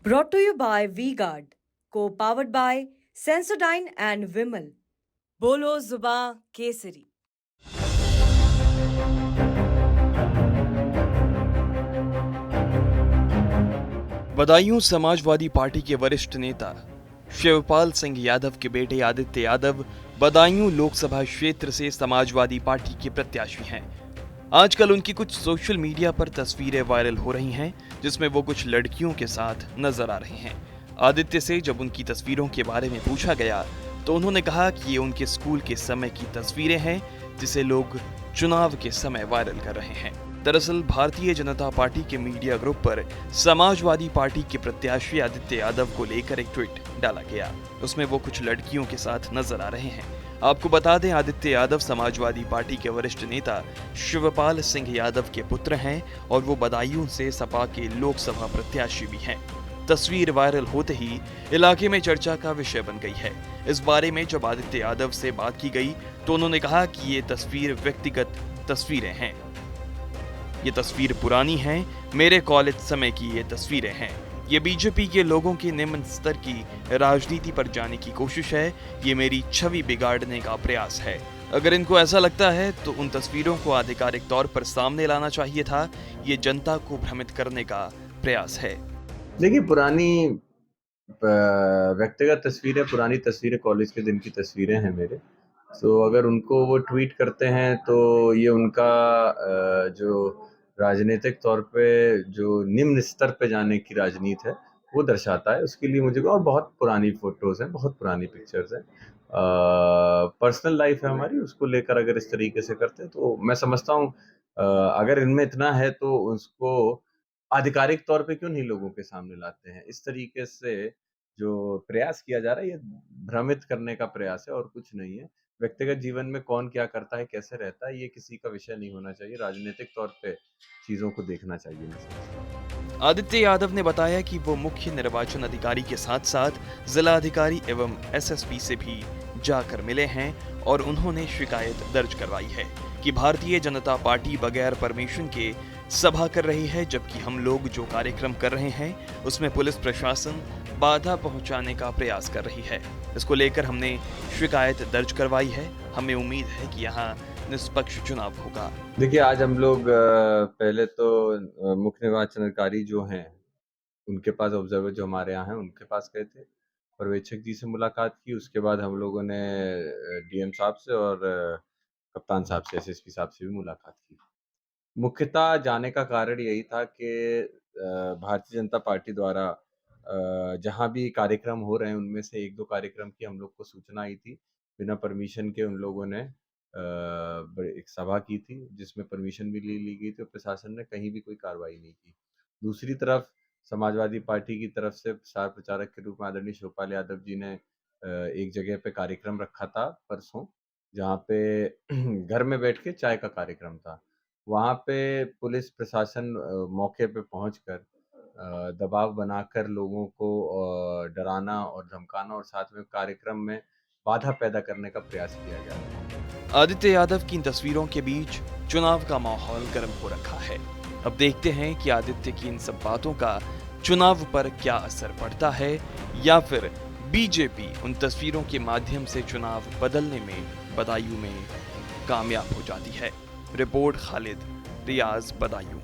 Brought to you by V-Guard, co-powered by Sensodyne and Vimal. Bolo Zuba Kesari. Badaun Samajwadi party के वरिष्ठ नेता शिवपाल सिंह यादव के बेटे आदित्य यादव बदायूं लोकसभा क्षेत्र से समाजवादी पार्टी के प्रत्याशी हैं। आजकल उनकी कुछ सोशल मीडिया पर तस्वीरें वायरल हो रही हैं, जिसमें वो कुछ लड़कियों के साथ नजर आ रहे हैं। आदित्य से जब उनकी तस्वीरों के बारे में पूछा गया तो उन्होंने कहा कि ये उनके स्कूल के समय की तस्वीरें हैं, जिसे लोग चुनाव के समय वायरल कर रहे हैं। दरअसल भारतीय जनता पार्टी के मीडिया ग्रुप पर समाजवादी पार्टी के प्रत्याशी आदित्य यादव को लेकर एक ट्वीट डाला गया। उसमें वो कुछ लड़कियों के साथ नजर आ रहे हैं। आपको बता दें, आदित्य यादव समाजवादी पार्टी के वरिष्ठ नेता शिवपाल सिंह यादव के पुत्र हैं और वो बदायूं से सपा के लोकसभा प्रत्याशी भी हैं। तस्वीर वायरल होते ही इलाके में चर्चा का विषय बन गई है। इस बारे में जब आदित्य यादव से बात की गई तो उन्होंने कहा कि ये तस्वीर व्यक्तिगत तस्वीरें हैं। ये तस्वीर पुरानी है, मेरे कॉलेज समय की ये तस्वीरें हैं। ये बीजेपी के लोगों के निम्न स्तर की राजनीति पर जाने की कोशिश है। ये मेरी छवि बिगाड़ने का प्रयास है। अगर इनको ऐसा लगता है तो उन तस्वीरों को आधिकारिक तौर पर सामने लाना चाहिए था। ये जनता को भ्रमित करने का प्रयास है। देखिए, पुरानी व्यक्तिगत तस्वीरें, पुरानी तस्वीरें कॉलेज के दिन की तस्वीरें हैं मेरे। अगर उनको वो ट्वीट करते हैं तो ये उनका जो राजनीतिक तौर पे जो निम्न स्तर पे जाने की राजनीति है, वो दर्शाता है। उसके लिए मुझे और बहुत पुरानी फ़ोटोज़ हैं, बहुत पुरानी पिक्चर्स हैं। पर्सनल लाइफ़ है हमारी, उसको लेकर अगर इस तरीके से करते हैं तो मैं समझता हूँ अगर इनमें इतना है तो उसको आधिकारिक तौर पे क्यों नहीं लोगों के सामने लाते हैं। इस तरीके से जो प्रयास किया जा रहा है, ये भ्रमित करने का प्रयास है और कुछ नहीं है। व्यक्तिगत जीवन में कौन क्या करता है, कैसे रहता है, ये किसी का विषय नहीं होना चाहिए। राजनीतिक तौर पे चीज़ों को देखना चाहिए, मैं समझता हूँ। आदित्य यादव ने बताया कि वो मुख्य निर्वाचन अधिकारी के साथ साथ जिला अधिकारी एवं एसएसपी से भी जाकर मिले हैं और उन्होंने शिकायत दर्ज करवाई है कि भारतीय जनता पार्टी बगैर परमिशन के सभा कर रही है, जबकि हम लोग जो कार्यक्रम कर रहे हैं उसमें पुलिस प्रशासन बाधा पहुंचाने का प्रयास कर रही है। इसको लेकर हमने शिकायत दर्ज करवाई है। हमें उम्मीद है कि यहाँ निष्पक्ष चुनाव होगा। देखिए, आज हम लोग पहले तो मुख्य निर्वाचन अधिकारी जो हैं, उनके पास ऑब्जर्वर जो हमारे यहाँ हैं, उनके पास गए थे। पर्यवेक्षक जी से मुलाकात की। उसके बाद हम लोगों ने डीएम साहब से और कप्तान साहब से, एसएसपी साहब से भी मुलाकात की। मुख्यतः जाने का कारण यही था कि भारतीय जनता पार्टी द्वारा जहाँ भी कार्यक्रम हो रहे हैं, उनमें से 1-2 कार्यक्रम की हम लोग को सूचना आई थी। बिना परमिशन के उन लोगों ने एक सभा की थी, जिसमें परमिशन भी ली गई थी और प्रशासन ने कहीं भी कोई कार्रवाई नहीं की। दूसरी तरफ समाजवादी पार्टी की तरफ से स्टार प्रचारक के रूप में आदरणीय शिवपाल यादव जी ने एक जगह पे कार्यक्रम रखा था परसों, जहाँ पे घर में बैठ के चाय का कार्यक्रम था। वहाँ पे पुलिस प्रशासन मौके पे पहुंचकर दबाव बनाकर लोगों को डराना और धमकाना और साथ में कार्यक्रम में बाधा पैदा करने का प्रयास किया जा रहा है। आदित्य यादव की इन तस्वीरों के बीच चुनाव का माहौल गर्म हो रखा है। अब देखते हैं कि आदित्य की इन सब बातों का चुनाव पर क्या असर पड़ता है या फिर बीजेपी उन तस्वीरों के माध्यम से चुनाव बदलने में बदायूं में कामयाब हो जाती है। रिपोर्ट खालिद रियाज, बदायूं।